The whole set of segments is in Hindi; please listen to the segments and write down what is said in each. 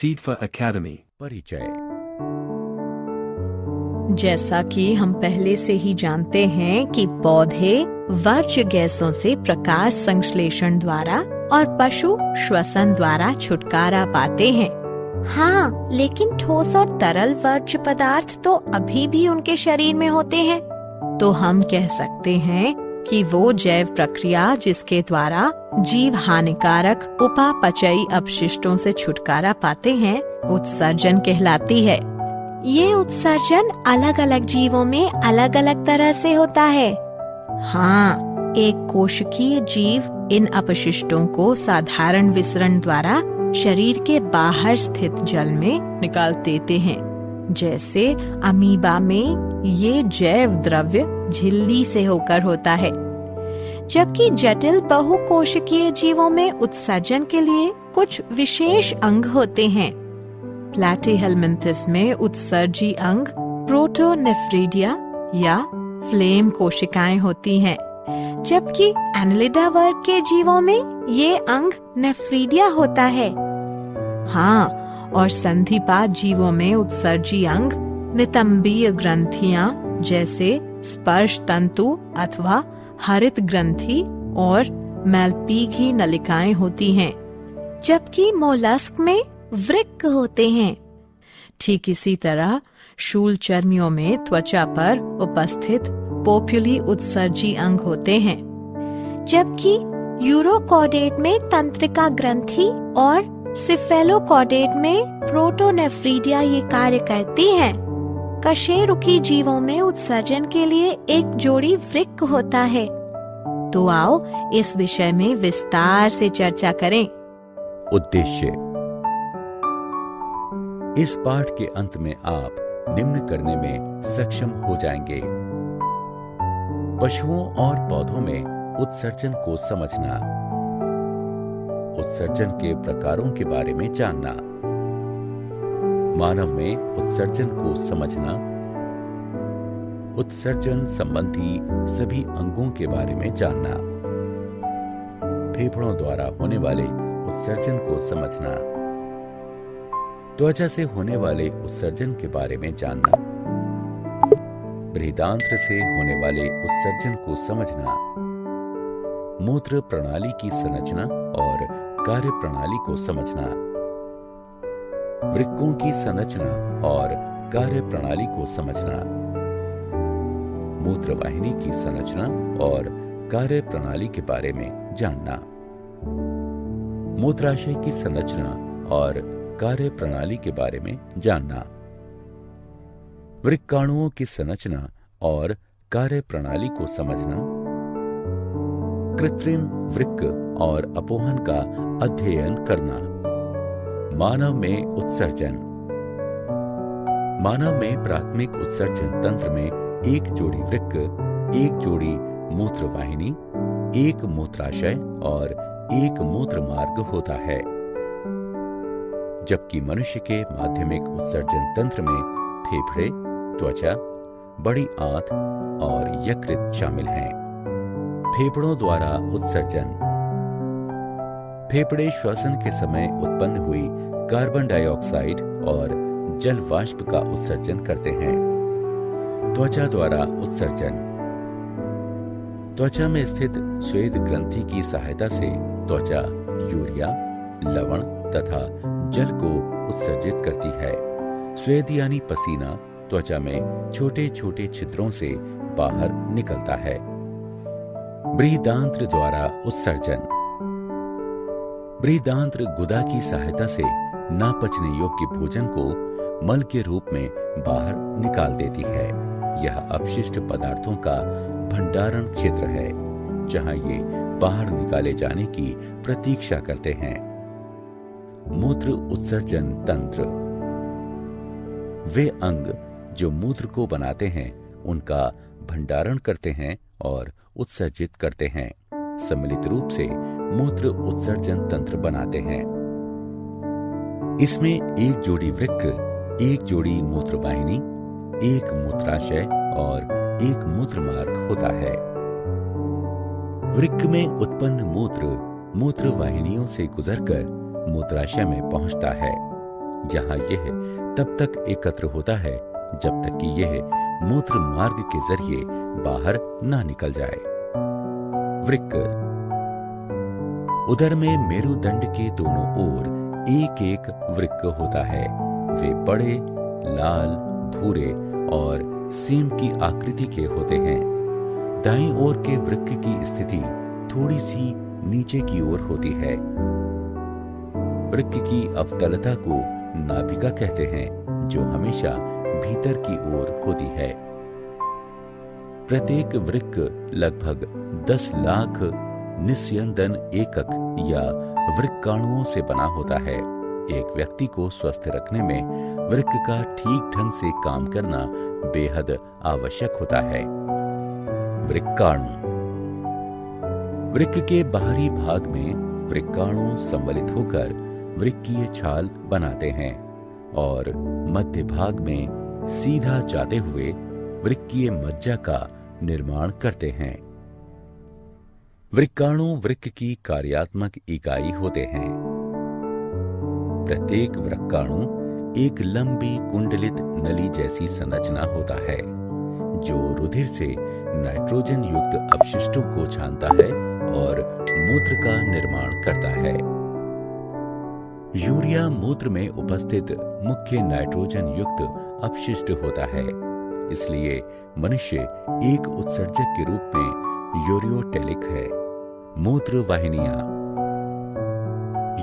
Seedfa Academy. परिचय। जैसा कि हम पहले से ही जानते हैं कि पौधे वर्ज्य गैसों से प्रकाश संश्लेषण द्वारा और पशु श्वसन द्वारा छुटकारा पाते हैं। हाँ, लेकिन ठोस और तरल वर्ज्य पदार्थ तो अभी भी उनके शरीर में होते हैं। तो हम कह सकते हैं कि वो जैव प्रक्रिया जिसके द्वारा जीव हानिकारक उपापचयी अपशिष्टों से छुटकारा पाते हैं, उत्सर्जन कहलाती है। ये उत्सर्जन अलग अलग जीवों में अलग अलग तरह से होता है। हाँ, एक कोशिकीय जीव इन अपशिष्टों को साधारण विसरण द्वारा शरीर के बाहर स्थित जल में निकाल देते हैं। जैसे अमीबा में ये जैव द्रव्य झिल्ली से होकर होता है, जबकि जटिल बहुकोशिकीय जीवों में उत्सर्जन के लिए कुछ विशेष अंग होते हैं। प्लैटीहेलमिन्थस में उत्सर्जी अंग प्रोटोनेफ्रिडिया या फ्लेम कोशिकाएं होती हैं, जबकि एनालिडा वर्ग के जीवों में ये अंग नेफ्रिडिया होता है। हाँ, और संधिपाद जीवों में उत्सर्जी अंग नितंबीय ग्रंथियां जैसे स्पर्श तंतु अथवा हरित ग्रंथि और मैल्पीघी नलिकाएं होती हैं, जबकि मोलस्क में वृक्क होते हैं। ठीक इसी तरह शूलचर्मियों में त्वचा पर उपस्थित पोप्युली उत्सर्जी अंग होते हैं, जबकि यूरोकॉर्डेट में तंत्रिका ग्रंथि और सिफेलोकॉर्डेट में प्रोटोनेफ्रिडिया ये कार्य करती हैं। कशेरुकी जीवों में उत्सर्जन के लिए एक जोड़ी वृक्क होता है। तो आओ इस विषय में विस्तार से चर्चा करें। उद्देश्य। इस पाठ के अंत में आप निम्न करने में सक्षम हो जाएंगे: पशुओं और पौधों में उत्सर्जन को समझना, उत्सर्जन के प्रकारों के बारे में जानना, मानव में उत्सर्जन को समझना, उत्सर्जन संबंधी सभी अंगों के बारे में जानना, फेफड़ों द्वारा होने वाले उत्सर्जन को समझना, त्वचा से होने वाले उत्सर्जन के बारे में जानना, बृहदांत्र से होने वाले उत्सर्जन को समझना, मूत्र प्रणाली की संरचना और कार्य प्रणाली को समझना, वृक्कों की संरचना और कार्य प्रणाली को समझना, मूत्र वाहिनी की संरचना और कार्य प्रणाली के बारे में जानना, मूत्राशय की संरचना और कार्य प्रणाली के बारे में जानना, वृक्काणुओं की संरचना और कार्य प्रणाली को समझना, कृत्रिम वृक्क और अपोहन का अध्ययन करना। मानव में उत्सर्जन। मानव में प्राथमिक उत्सर्जन तंत्र में एक जोड़ी वृक्क, एक जोड़ी मूत्र वाहिनी, एक मूत्राशय और एक मूत्र मार्ग होता है, जबकि मनुष्य के माध्यमिक उत्सर्जन तंत्र में फेफड़े, त्वचा, बड़ी आंत और यकृत शामिल हैं। फेफड़ों द्वारा उत्सर्जन। फेफड़े श्वसन के समय उत्पन्न हुई कार्बन डाइऑक्साइड और जल वाष्प का उत्सर्जन करते हैं। त्वचा द्वारा उत्सर्जन। त्वचा में स्थित स्वेद ग्रंथि की सहायता से त्वचा यूरिया, लवण तथा जल को उत्सर्जित करती है। स्वेद यानी पसीना त्वचा में छोटे छोटे छिद्रों से बाहर निकलता है। बृहदांत्र द्वारा उत्सर्जन। बृहदांत्र गुदा की सहायता से ना पचने योग्य भोजन को मल के रूप में बाहर निकाल देती है। यह अपशिष्ट पदार्थों का भंडारण क्षेत्र है, जहां ये बाहर निकाले जाने की प्रतीक्षा करते हैं। मूत्र उत्सर्जन तंत्र। वे अंग जो मूत्र को बनाते हैं, उनका भंडारण करते हैं और उत्सर्जित करते हैं। सम्मिलित रूप से मूत्र उत्सर्जन तंत्र बनाते हैं। इसमें एक जोड़ी वृक्क, एक जोड़ी मूत्र वाहिनी, एक मूत्राशय और एक मूत्र मार्ग होता है। वृक्क में उत्पन्न मूत्र मूत्र वाहिनियों से गुजरकर मूत्राशय में पहुंचता है। यहाँ यह तब तक एकत्र होता है जब तक कि यह मूत्र मार्ग के जरिए बाहर ना निकल जाए। वृक्क। उदर में मेरुदंड के दोनों ओर एक एक वृक्क होता है। वे बड़े, लाल, भूरे और सेम की आकृति के होते हैं। दाईं ओर के वृक्क की स्थिति थोड़ी सी नीचे की ओर होती है। वृक्क की अवतलता को नाभिका कहते हैं, जो हमेशा भीतर की ओर होती है। प्रत्येक वृक्क लगभग 10 लाख निस्यंदन एकक या वृक्काणुओं से बना होता है। एक व्यक्ति को स्वस्थ रखने में वृक्क का ठीक ढंग से काम करना बेहद आवश्यक होता है। वृक्काणु। वृक्क के बाहरी भाग में वृक्काणु सम्मिलित होकर वृक्कीय छाल बनाते हैं और मध्य भाग में सीधा जाते हुए वृक्कीय मज्जा का निर्माण करते हैं। वृक्काणु वृक्क की कार्यात्मक इकाई होते हैं। प्रत्येक वृक्काणु एक लंबी कुंडलित नली जैसी संरचना होता है, जो रुधिर से नाइट्रोजन युक्त अपशिष्टों को छानता है और मूत्र का निर्माण करता है। यूरिया मूत्र में उपस्थित मुख्य नाइट्रोजन युक्त अपशिष्ट होता है, इसलिए मनुष्य एक उत्सर्जक के रूप में यूरियोटेलिक है। मूत्र वाहिनियां।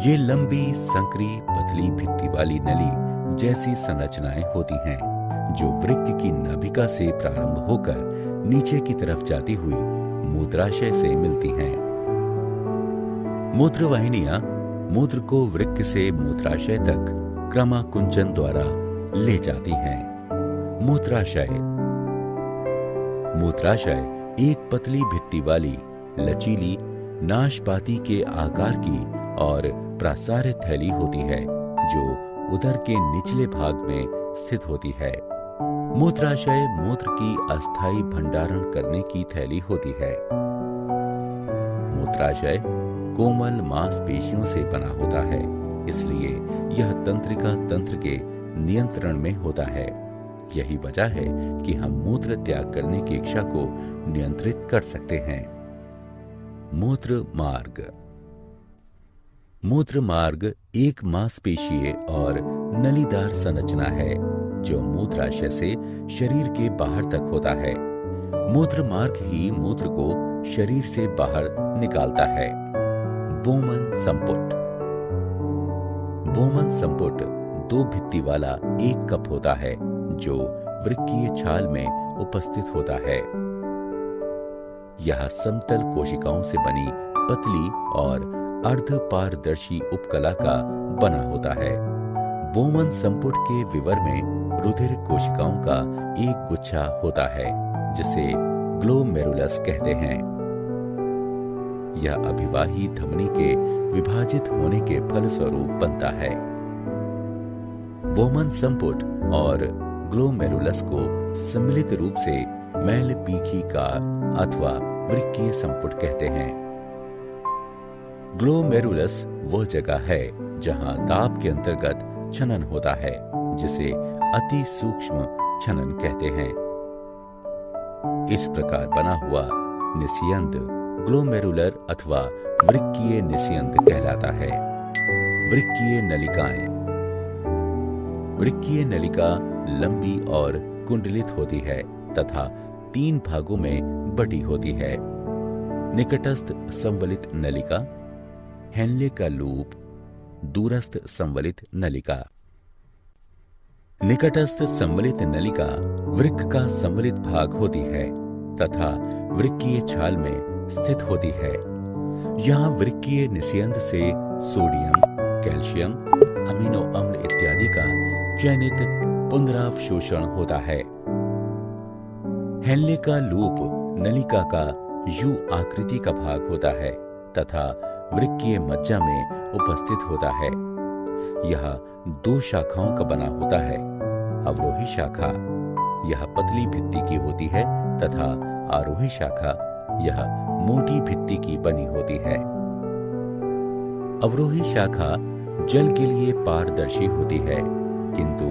ये लंबी, संकरी, पतली भित्ति वाली नली जैसी संरचनाएं होती हैं, जो वृक्क की नाभिका से प्रारंभ होकर नीचे की तरफ जाती हुई मूत्राशय से मिलती हैं। मूत्र वाहिनियां मूत्र को वृक्क से मूत्राशय तक क्रमाकुंचन द्वारा ले जाती हैं। मूत्राशय। मूत्राशय एक पतली भित्ति वाली, लचीली, नाशपाती के आकार की और प्रासार्य थैली होती है, जो उदर के निचले भाग में स्थित होती है। मूत्राशय मूत्र की अस्थायी भंडारण करने की थैली होती है। मूत्राशय कोमल मांसपेशियों से बना होता है, इसलिए यह तंत्रिका तंत्र के नियंत्रण में होता है। यही वजह है कि हम मूत्र त्याग करने की इच्छा को नियंत्रित कर सकते हैं। मूत्र मार्ग। मूत्र मार्ग एक मांसपेशीय और नलीदार संरचना है, जो मूत्राशय से शरीर के बाहर तक होता है। मूत्र मार्ग ही मूत्र को शरीर से बाहर निकालता है। बोमन संपुट। बोमन संपुट 2 भित्ति वाला एक कप होता है, जो वृक्कीय छाल में उपस्थित होता है। यह समतल कोशिकाओं से बनी पतली और अर्ध पारदर्शी उपकला का बना होता है। बोमन संपुट के विवर में रुधिर कोशिकाओं का एक गुच्छा होता है, जिसे ग्लोमेरुलस कहते हैं। यह अभिवाही धमनी के विभाजित होने के फलस्वरूप बनता है। बोमन संपुट और ग्लोमेरुलस को सम्मिलित रूप से मैल पीखी का अथवा वृक्कीय संपुट कहते हैं। ग्लोमेरुलस वह जगह है जहां दाब के अंतर्गत छनन होता है, जिसे अति सूक्ष्म छनन कहते हैं। इस प्रकार बना हुआ निस्यंद ग्लोमेरुलर अथवा वृक्कीय निस्यंद कहलाता है। वृक्कीय नलिकाएं। वृक्कीय नलिका लंबी और कुंडलित होती है तथा 3 भागों में बटी होती है। निकटस्थ संवलित नलिका, हेनले का लूप, दूरस्थ संवलित नलिका। निकटस्थ संवलित नलिका वृक्क का संवलित भाग होती है तथा वृक्कीय छाल में स्थित होती है। यहाँ वृक्कीय निस्यंद से सोडियम, कैल्शियम, अमीनो अम्ल इत्यादि का चयनित पुनरावशोषण होता है। हेनले का लूप नलिका का यू आकृति का भाग होता है तथा वृक्कीय मज्जा में उपस्थित होता है। यह 2 शाखाओं का बना होता है। अवरोही शाखा यह पतली भित्ति की होती है तथा आरोही शाखा यह मोटी भित्ति की बनी होती है। अवरोही शाखा जल के लिए पारदर्शी होती है, किंतु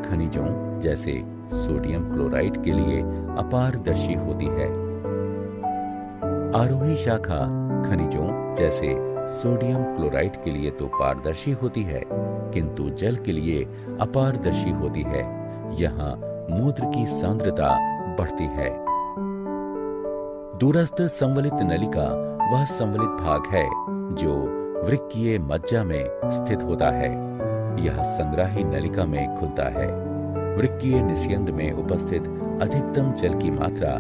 खनिजों जैसे सोडियम क्लोराइड के लिए अपारदर्शी होती है। आरोही शाखा खनिजों जैसे सोडियम क्लोराइड के लिए तो पारदर्शी होती है, किंतु जल के लिए अपारदर्शी होती है। यहाँ मूत्र की सांद्रता बढ़ती है। दूरस्थ संवलित नलिका वह संवलित भाग है जो वृक्कीय मज्जा में स्थित होता है। यह संग्राही नलिका में खुलता है। वृक्कीय निस्यंद में उपस्थित अधिकतम जल की मात्रा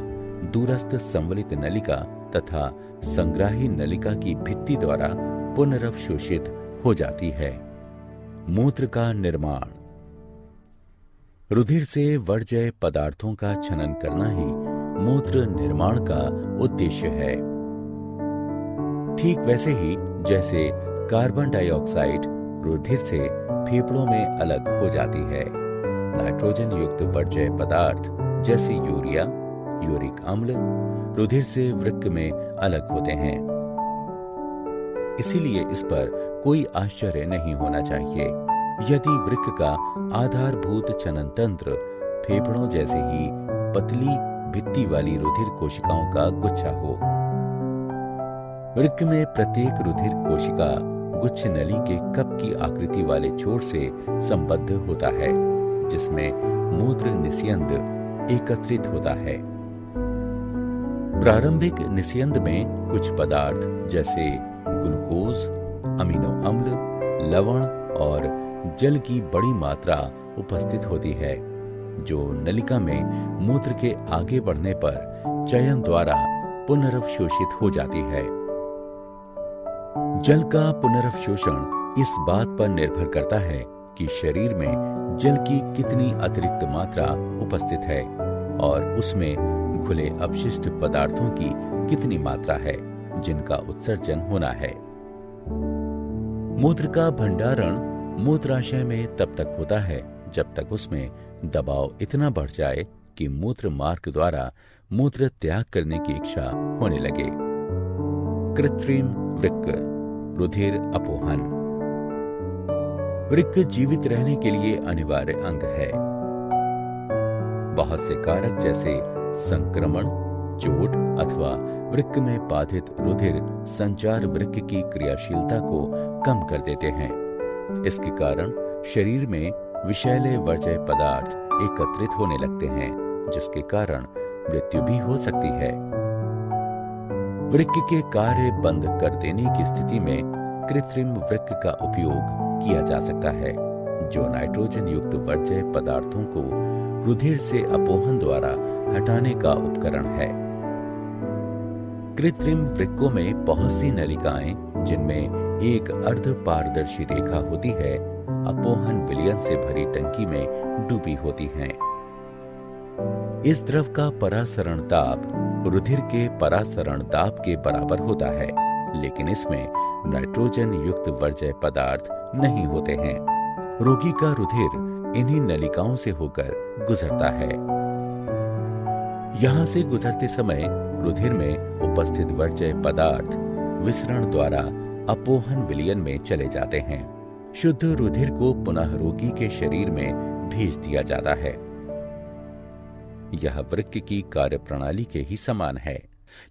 दूरस्थ संवलित नलिका तथा संग्राही नलिका की भित्ति द्वारा पुनरवशोषित हो जाती है। मूत्र का निर्माण। रुधिर से वर्ज्य पदार्थों का छनन करना ही मूत्र निर्माण का उद्देश्य है। ठीक वैसे ही जैसे कार्बन डाइऑक्साइड रुधिर से फेफड़ों में अलग हो जाती है, नाइट्रोजन युक्त वर्ज्य पदार्थ जैसे यूरिया, यूरिक अम्ल रुधिर से वृक्क में अलग होते हैं। इसीलिए इस पर कोई आश्चर्य नहीं होना चाहिए यदि वृक्क का आधारभूत छनन तंत्र फेफड़ों जैसे ही पतली भित्ति वाली रुधिर कोशिकाओं का गुच्छा हो। वृक्क में प्रत्येक रुधिर कोशिका गुच्छ नली के कप की आकृति वाले छोर से संबद्ध होता है, जिसमें मूत्र निस्यंद एकत्रित होता है। प्रारंभिक निस्यंद में कुछ पदार्थ जैसे ग्लूकोज, अमीनो अम्ल, लवण और जल की बड़ी मात्रा उपस्थित होती है, जो नलिका में मूत्र के आगे बढ़ने पर चयन द्वारा पुनरवशोषित हो जाती है। जल का पुनरवशोषण इस बात पर निर्भर करता है कि शरीर में जल की कितनी अतिरिक्त मात्रा उपस्थित है और उसमें घुले अपशिष्ट पदार्थों की कितनी मात्रा है जिनका उत्सर्जन होना है। मूत्र का भंडारण मूत्राशय में तब तक होता है जब तक उसमें दबाव इतना बढ़ जाए कि मूत्र मार्ग द्वारा मूत्र त्याग करने की इच्छा होने लगे। कृत्रिम वृक्क, रुधिर अपोहन। वृक्क जीवित रहने के लिए अनिवार्य अंग है। बहुत से कारक जैसे संक्रमण, चोट अथवा वृक्क में बाधित रुधिर संचार वृक्क की क्रियाशीलता को कम कर देते हैं। इसके कारण शरीर में विषैले वर्ज्य पदार्थ एकत्रित होने लगते हैं, जिसके कारण मृत्यु भी हो सकती है। वृक्क के कार्य बंद कर देने की स्थिति में कृत्रिम वृक्क का उपयोग किया जा सकता है, जो नाइट्रोजन युक्त वर्ज्य पदार्थों को रुधिर से अपोहन द्वारा हटाने का उपकरण है। कृत्रिम वृक्कों में बहुत सी नलिकाएं जिनमें एक अर्ध पारदर्शी रेखा होती है, अपोहन विलयन से भरी टंकी में डूबी होती हैं। इस द्रव का परासरण दाब रुधिर के परासरण दाब के बराबर होता है, लेकिन इसमें नाइट्रोजन युक्त वर्ज्य पदार्थ नहीं होते हैं। रोगी का रुधिर इन्हीं नलिकाओं से होकर गुजरता है। यहां से गुजरते समय रुधिर में उपस्थित वर्ज्य पदार्थ विसरण द्वारा अपोहन विलयन में चले जाते हैं। शुद्ध रुधिर को पुनः रोगी के शरीर में भेज दिया जाता है। यह वृक्क की कार्यप्रणाली के ही समान है,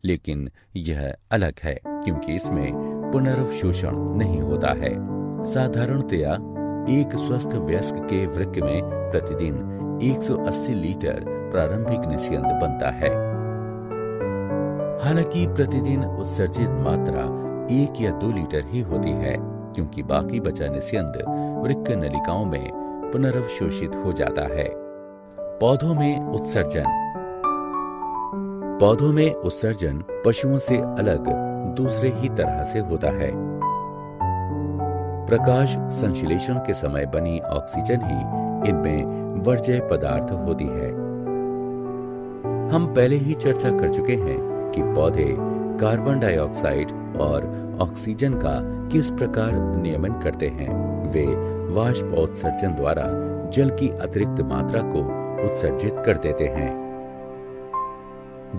लेकिन यह अलग है क्योंकि इसमें पुनरवशोषण नहीं होता है। साधारणतया एक स्वस्थ वयस्क के वृक्क में प्रतिदिन 180 लीटर प्रारंभिक निस्यंद बनता है। हालांकि प्रतिदिन उत्सर्जित मात्रा 1 या 2 लीटर ही होती है, क्योंकि बाकी बचा निस्यंद वृक्क नलिकाओं में पुनरवशोषित हो जाता है। पौधों में उत्सर्जन पशुओं से अलग दूसरे ही तरह से होता है। प्रकाश संश्लेषण के समय बनी ऑक्सीजन ही इनमें वर्ज्य पदार्थ होती है। हम पहले ही चर्चा कर चुके हैं कि पौधे कार्बन डाइऑक्साइड और ऑक्सीजन का किस प्रकार नियमन करते हैं। वे वाष्पोत्सर्जन द्वारा जल की अतिरिक्त मात्रा को उत्सर्जित कर देते हैं।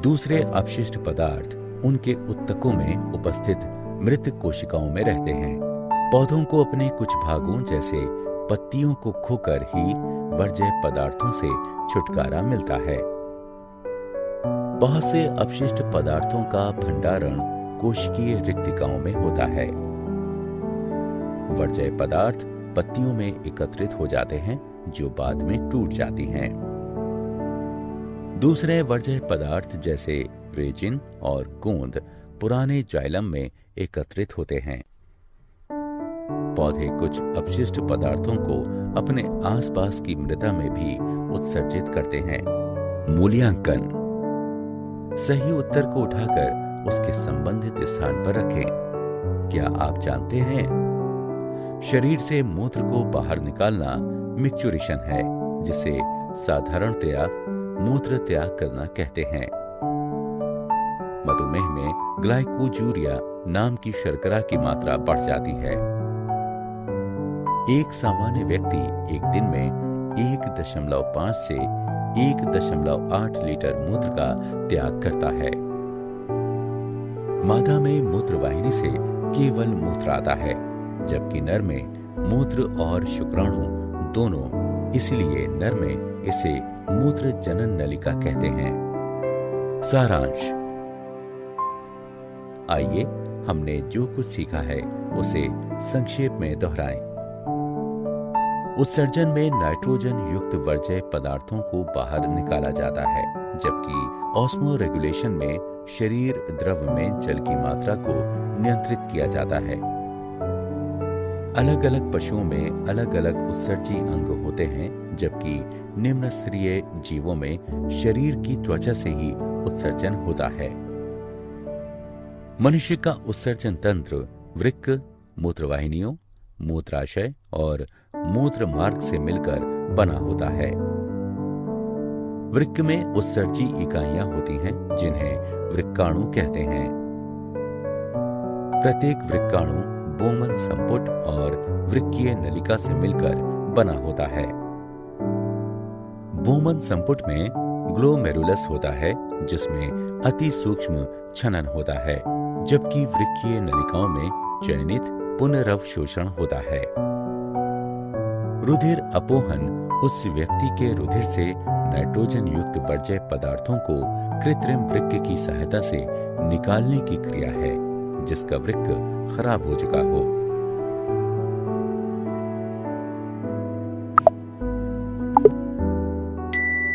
दूसरे अपशिष्ट पदार्थ उनके उत्तकों में उपस्थित मृत कोशिकाओं में रहते हैं। पौधों को अपने कुछ भागों जैसे पत्तियों को खोकर ही वर्ज्य पदार्थों से छुटकारा मिलता है। बहुत से अपशिष्ट पदार्थों का भंडारण कोशिकीय रिक्तिकाओं में होता है। वर्ज्य पदार्थ पत्तियों में एकत्रित हो जाते हैं जो बाद में टूट जाती हैं। दूसरे वर्ज्य पदार्थ जैसे रेजिन और गोंद पुराने जाइलम में एकत्रित होते हैं। पौधे कुछ अपशिष्ट पदार्थों को अपने आसपास की मृदा में भी उत्सर्जित करते हैं। मूल्यांकन: सही उत्तर को उठाकर उसके संबंधित स्थान पर रखें। क्या आप जानते हैं, शरीर से मूत्र को बाहर निकालना मिक्चुरेशन है, जिसे साधारणतया मूत्र त्याग करना कहते हैं। मधुमेह में ग्लाइकोजूरिया नाम की शर्करा की मात्रा बढ़ जाती है। एक सामान्य व्यक्ति एक दिन में 1.5 से 1.8 लीटर मूत्र का त्याग करता है। मादा में मूत्रवाहिनी से केवल मूत्र आता है, जबकि नर में मूत्र और शुक्राणु दोनों, इसलिए नर में इसे मूत्र जनन नलिका कहते हैं। सारांश: आइए हमने जो कुछ सीखा है उसे संक्षेप में दोहराएं। उत्सर्जन में नाइट्रोजन युक्त वर्ज्य पदार्थों को बाहर निकाला जाता है, जबकि ऑस्मो रेगुलेशन में शरीर द्रव में जल की मात्रा को नियंत्रित किया जाता है। अलग अलग पशुओं में अलग अलग उत्सर्जी अंग होते हैं, जबकि निम्न स्तरीय जीवों में शरीर की त्वचा से ही उत्सर्जन होता है। मनुष्य का उत्सर्जन तंत्र वृक्क, मूत्रवाहिनियों, मूत्राशय और मूत्र मार्ग से मिलकर बना होता है। वृक्क में उत्सर्जी इकाइयां होती हैं, जिन्हें वृक्काणु कहते हैं। प्रत्येक वृक्काणु बोमन संपुट और वृक्कीय नलिका से मिलकर बना होता है। बोमन संपुट में ग्लोमेरुलस होता है, जिसमें अति सूक्ष्म छनन होता है, जबकि वृक्कीय नलिकाओं में चयनित पुनरवशोषण होता है। रुधिर अपोहन उस व्यक्ति के रुधिर से नाइट्रोजन युक्त वर्ज्य पदार्थों को कृत्रिम वृक्क की सहायता से निकालने की क्रिया है, जिसका वृक्क खराब हो चुका हो।